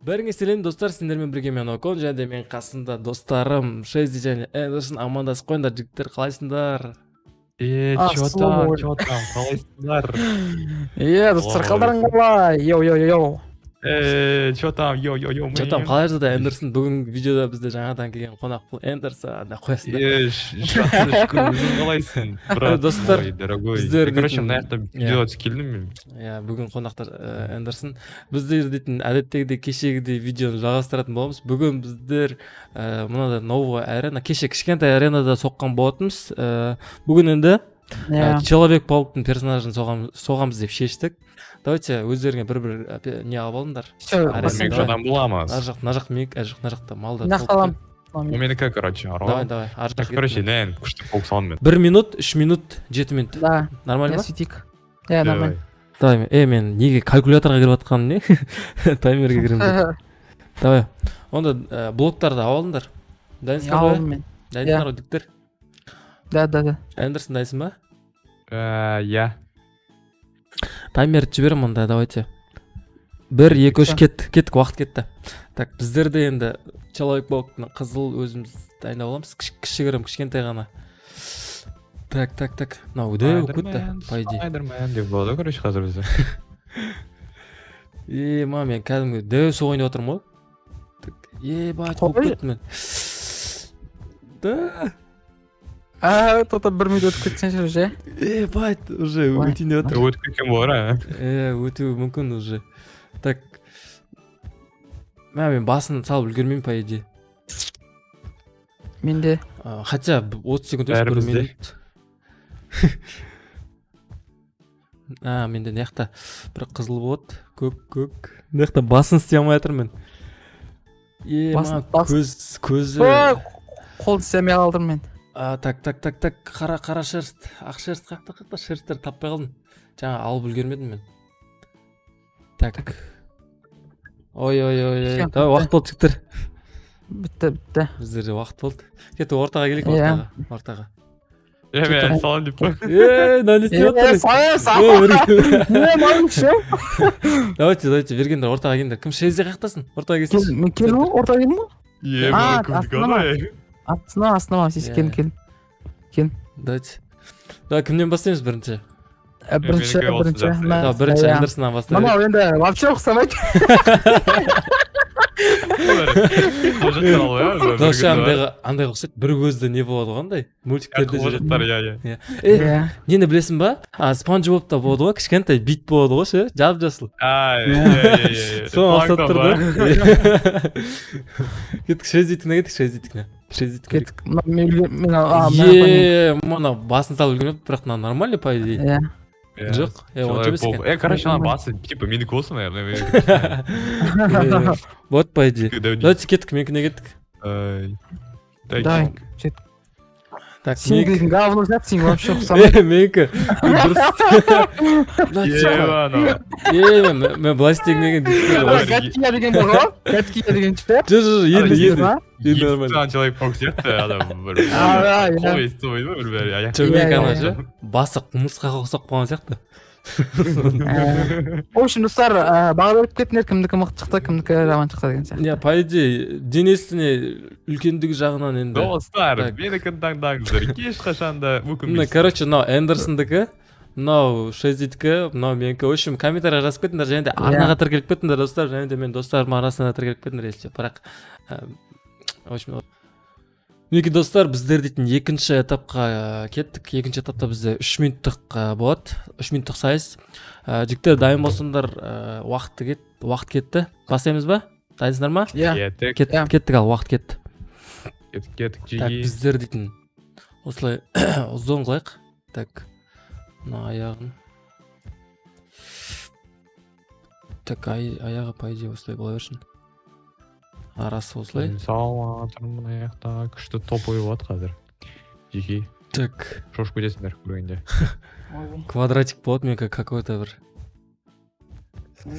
Бәріңе сәлем достар, сендермен бірге мен Окон және мен қасында достарым Шезди және Эндерсон амандасып қойыңдар жігіттер, қалайсыңдар? Чё там, қалайсыңдар? Достар, қалдарың қалай? Йоу. Чё там, йо-йо-йо, Че там, қалай жатыр Эндерсон? Бүгін видеода бізде жаңадан келген қонақ бұл Эндерсон да қоясыңдар. Жақсы, шүкір, өзің қалайсың? Брат Достар, мой, дорогой. біздер Короче, дейтін- мына жақта видео түсіп келдім мен. Бүгін қонақтар Эндерсон. Біздер дейтін әдеттегідей кешегідей видеоны жалғастыратын боламыз. Бүгін біздер мынада новый арена, кеше кішкентай аренада соққан болатынбыз. Бүгін енді Человек-пауктың персонажын соғамыз деп шештік. Давайте өздеріңе бір не алып алыңдар. Мен жадан боламыз. Мына жақ мек, ар жақта малдар. Нақталам. У менікі, короче, Давай, ар жақ. Короче, нән, күшті паук салам мен. 1 минут, 3 минут, 7 минут. Да. Нормально ма? Сөйтейік. Нормально. Давай, мен неге калькуляторға кіріп атқаным не? Таймерге кіремін. Давай. Онда блоктарды алыңдар. Дайынсыңдар ба? Алдым мен. Дайынсыңдар ғой диктер. Да. Эндерсон дайынсың ба? Я. Таймерді жіберем онда, давайте. 1, 2, 3 кеттік, уақыт кетті. Так, біздерде енді Человек-пауктың қызыл өзіміз дайындап аламыз. Кішігірім, кішкентай ғана. Так. Мынау өдеу кетті, по идее. Спайдермен деп болады, короче, қазір бізде. Мен кәдімгі дөс ойнап отырмын ғой. Ебать, болып кеттім мен. Да. Тота 1 минут өтіп кетсенші уже. Ебать, уже өтейін деп отыр. Өтіп кеткен болар, Өтеуі мүмкін уже. Так. Мен басын салып үлгермеймін, по идее. Менде. Хотя 30 секунд өтіп 1 минут. Менде неқта бір қызыл бот, көк. Неқта басын істей алмай жатырмын мен. Көзі. Қолды істемей қалдым мен. Так. Қара шерст. Ақ шерст қақта шерстер таппай қалдым. Жаңа алып үлгермедім мен. Так. Ой. Давай, уақыт болды жігіттер. Бітті. Біздерде уақыт болды. Кетті, ортаға келейік, ортаға. Мен салам деп па. Нәне істеп отыр. Давайте, бергендер, ортаға келіңдер. Кім Шезди қақтасын? Ортаға келсін. Мен келдің ғой, ортаға келдің ғой? Астына, сіз келін. Давайте. Давай, кімнен бастаймыз бірінші? Бірінші. Бірінші Эндерсоннан бастайық. Мынау енді вообще ұқсамайды. Андай ұқсайды, бір көзді не болады қандай? Мультиктерде жүреді. Нені білесің ба? Спанч Бобта болады ғой, кішкентай бит болады ғой, ше, жап-жасыл. Соны алсат тұрды. Кеттік, Шездитікіне. Кеттік. Мына басын салып үлгермепті, бірақ нормальный, по идее. Жоқ, он емес екен. Короче, ана басы, типа, менікі болсын, Вот, по идее. Давайте кеттік, менікіне кеттік. Дай, жет. Так, Сен дейтін говно жатсың, вообще ұқсамайды. Менікі. Мен былай істегенмеген дейсің. Гәткия деген бар ғой? Гәткия деген ше? Енді Человек-паук сияқты адам бір қол естімейді ма бір бәрі. Менікі ана ше, басы құмырсқаға ұқсап қалған сияқты. В общем, достар, баға өтіп кетіңдер, кімдікі мықты шықты, кімдікі жаман шықты деген сияқты. По идее, денесіне үлкендігі жағынан енді. Достар, менікін таңдаңыздар, ешқашанда мүмкін. Короче, мынау Эндерсондікі, мынау Шездитікі, мынау менікі. В общем, комментария жазып кетіңдер, және де арнаға тіркеліп кетіңдер, достар, және де мен достарым арасына тіркеліп кетіңдер, если бірақ. В общем, мінеки достар, біздер дейтін екінші этапқа кеттік. Екінші этапта бізде 3 минуттық болады, 3 минуттық сайыс. Жігіттер дайын болсыңдар, уақыт кетті. Бастаймыз ба? Дайынсыңдар ма? Кеттік ал, уақыт кетті. Кеттік, Так, біздер дейтін осылай ұзын қылайық. Так, мына аяғын. Так, аяғы по идее осылай бола берсін. Арасы осылай. Сау атырмын аяқта, күшті топ ойып қазір. Жеке. Так. Шошып кетесіңдер көргенде. Квадратик болады менікі какой-то бір.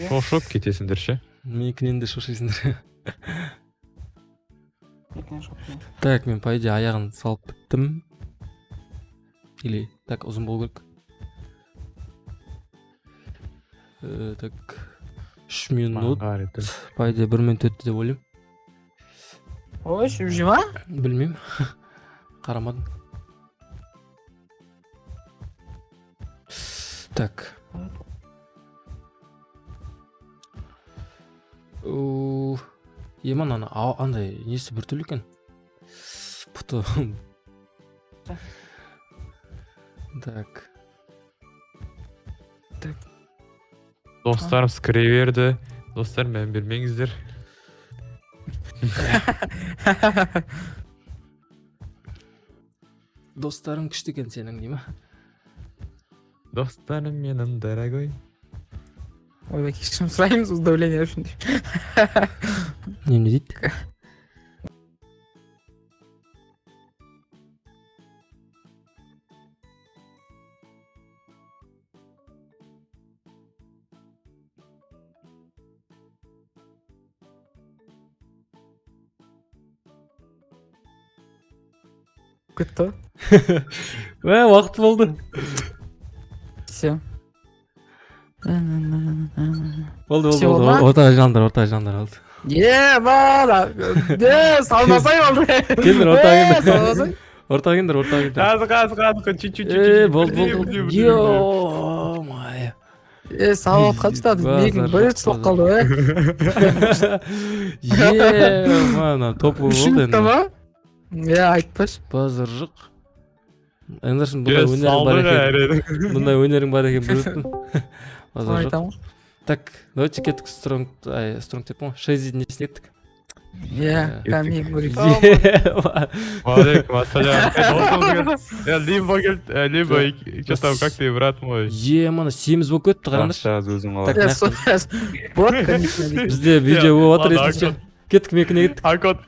Шошып кетесіңдер ше? Менікінен де шошисыңдер. Так, мен по идее аяғын салып біттім. Или так ұзын болу керек. Так. 3 минут. Маңға ретті. По идее 1 минут өтті деп ойлаймын. Ой, уже ма? Білмеймін. Қарамадым. Так. Еман андай несі біртүрлі екен. Пұты. Так. Достарым скіре берді. Достар мән бермеңіздер. Достарың күшті екен сенің дейма? Достарым менің дорогой. Ойбай, кешірім сұраймыз, удовление үшін. Не дейді? Күтті. Уақыт болды. Все. Болды. Всё, ма? Ортаға жиналыңдар алды. Бала. Салмасай болды. Келдір, ортаға Салмасай. Ортаға келдір. Қазы, чуть-чуть. Болды. Ё-мая. Салып қатыстады. Мегін бөлет сұлық қалды, Мана, топовый болды Үшінікті енді. ма? Айтпаш. Базыржық. Эндерсон бұндай өнерің бар екен білмеппін. Базыржық. Айтамын. Так, давайте кеттік стронг деп ма? 6 несіне кеттік. Кәмей көрейік. Валейкум ассалям. Либо, что-то как ты, брат мой? Мана 7 болып кетті, қараңдаршы. Сейчас өзің Так, алайын. Вот, конечно. Бізде видео болып отыр есінші. Кеттік мекіне кеттік. Акот,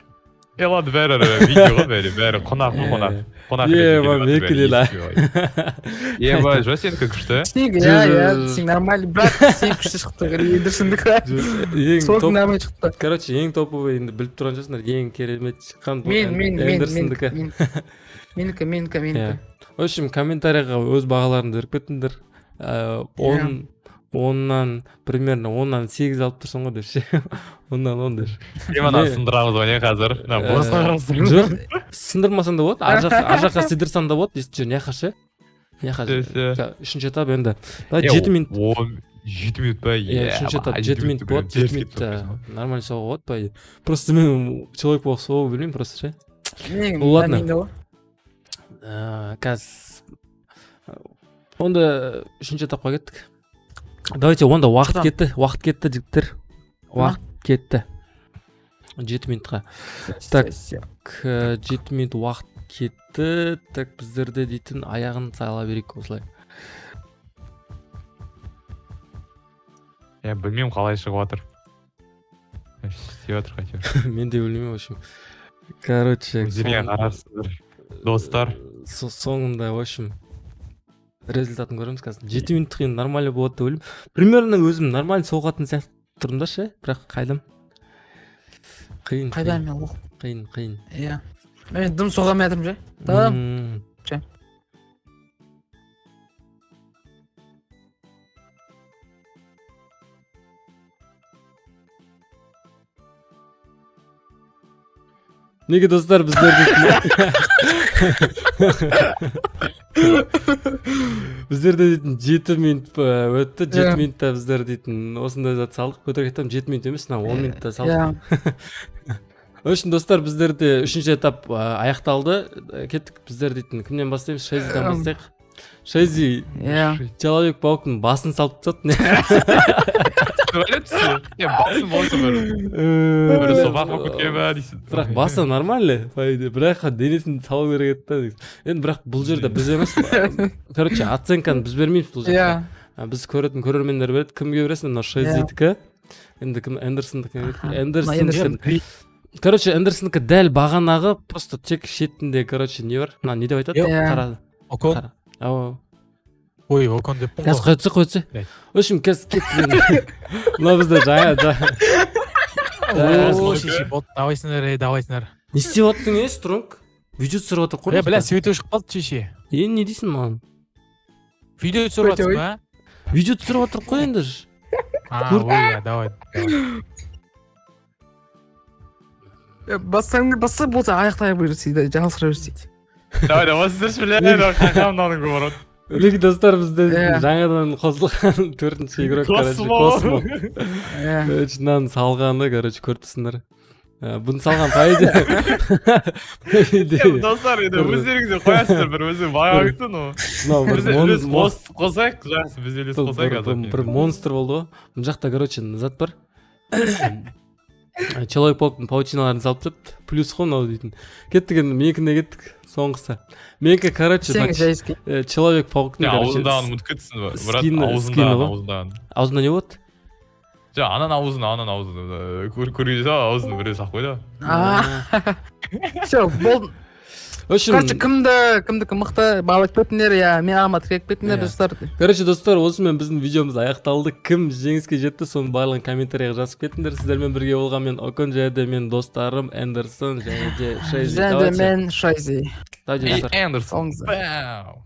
ладно, видеоға бәрі, қонақ. Мекіне. Еба, жо сенікі күшті? Сен нормальный, брат, сен күшті шықты. Сорт нормально шықты. Короче, ең топовый енді біліп тұрған жасындар, ең керемет шыққан Менікі. В общем, комментарияға өз бағаларыңды беріп кеттіңдер. 10-нан, примерно 10-нан 8 алып тұрсың ғой деші. 10-нан 10 деші. Емана сындырамыз ба не қазір? Жоқ, сындырмасаң да болады. Ар жаққа сыйдырсаң да болады. Не қашы? Үшінші этап енді. 7 минут. 7 минут па? Үшінші этап 7 минут болады. 7 минут нормально соғуға болады па? Просто мен человек болып соғу білмеймін просто ше. Ладно. Қазір. Онда үшінші этапқа кеттік. Давайте онда уақыт кетті жігіттер. Уақыт кетті. 7 минутқа. Так, 7 минут уақыт кетті. Так, біздерде дейтін аяғын сала берейік осылай. Білмеймін қалай шығып жатыр. Істеп жатыр хотя. Мен де білмеймін, в общем. Короче, өздеріңе қарарсыздар. Достар. Соңында, в общем, результатын көреміз қазір. 7 минуттық енді нормально болады деп ойлаймын. Примерно өзім нормально соғатын сияқты тұрмын да ше, бірақ қайдам. Қиын. Қайдам мен ол. Қиын. Иә. Мен дым соғамын жатырмын же. Дым. Неге достар біздерде дейтін 7 минут өтті, 7 минутта біздер дейтін осындай зат салдық. Көтеріп айтамын 7 минут емес, 10 минутта салдық. Үшін достар біздерде 3-ші этап аяқталды. Кеттік біздер дейтін кімнен бастаймыз? Шайзиден бастайық. Шайзи, Человек-пауктың басын салып тастады. Басын болса бір соғақ болып кеткен ба дейсің. Бірақ басы нормально, бірақ денесін салу керек еді. Енді бірақ бұл жерде біз емес. Короче, оценканы біз бермейміз бұл жерде. Біз көретін көрермендер береді. Кімге бересің? Мына Шайзидікі. Енді кім? Эндерсондікі. Короче, Эндерсондікі дәл бағанағы, просто тек шетінде, короче, не бар? Мына не деп айтады? Қарады. Окон? Ой, окон деп қой. Қазір қойцы. В общем, қазір кеттік. Мына бізде давайсыңдар. Не істеп отырсың ей, Стронг? Видео түсіріп отыр қой. Бля, свет өшіп қалды шеше. Не дейсің маған? Видео түсіріп отырсың ба? Видео түсіріп отыр қой енді. ой, давай. басса болса аяқтай берсей де жалғастыра берсейді. Давай, давай, сіздерші біледі, қақамданың көріп. Үлгі достар бізде Иә. жаңадан қосылған 4-ші игрок, короче, Космо. Ішінен салғаны, короче, көріпсіңдер. Бұны салған пайда. Достар, енді өздеріңізде қоясыздар бір өзі баға күттін о. Біз қосайық, жақсы, біз елес қосайық азап. Бір монстр болды ғой. Бұл жақта, короче, зат бар. Человек-пауктың паутиналарын салып тіп, плюс қой мынау дейтін. Кеттік енді, менікіне кеттік, соңғысы. Менікі, короче, Человек-пауктың, Ауызындағын ұмытып кетсін ба? Ауызындағын. Аузында не болады? Жа, анан аузын. Көргейді аузын біреу сақ қойды. Все, болды. В общем, Короче, кімдікі мықты балық кетіңдер, я мен ағыма тірек кетіңдер, достар. короче, достар, осымен біздің видеомыз аяқталды. Кім жеңіске жетті, соның барлығын комментарияға жазып кетіңдер. Сіздермен бірге болған мен Окон, және де мен достарым Эндерсон, және де Шайзи. Және де мен Шайзи. Давайте, достар. Эндерсон. Соңғы. Бау.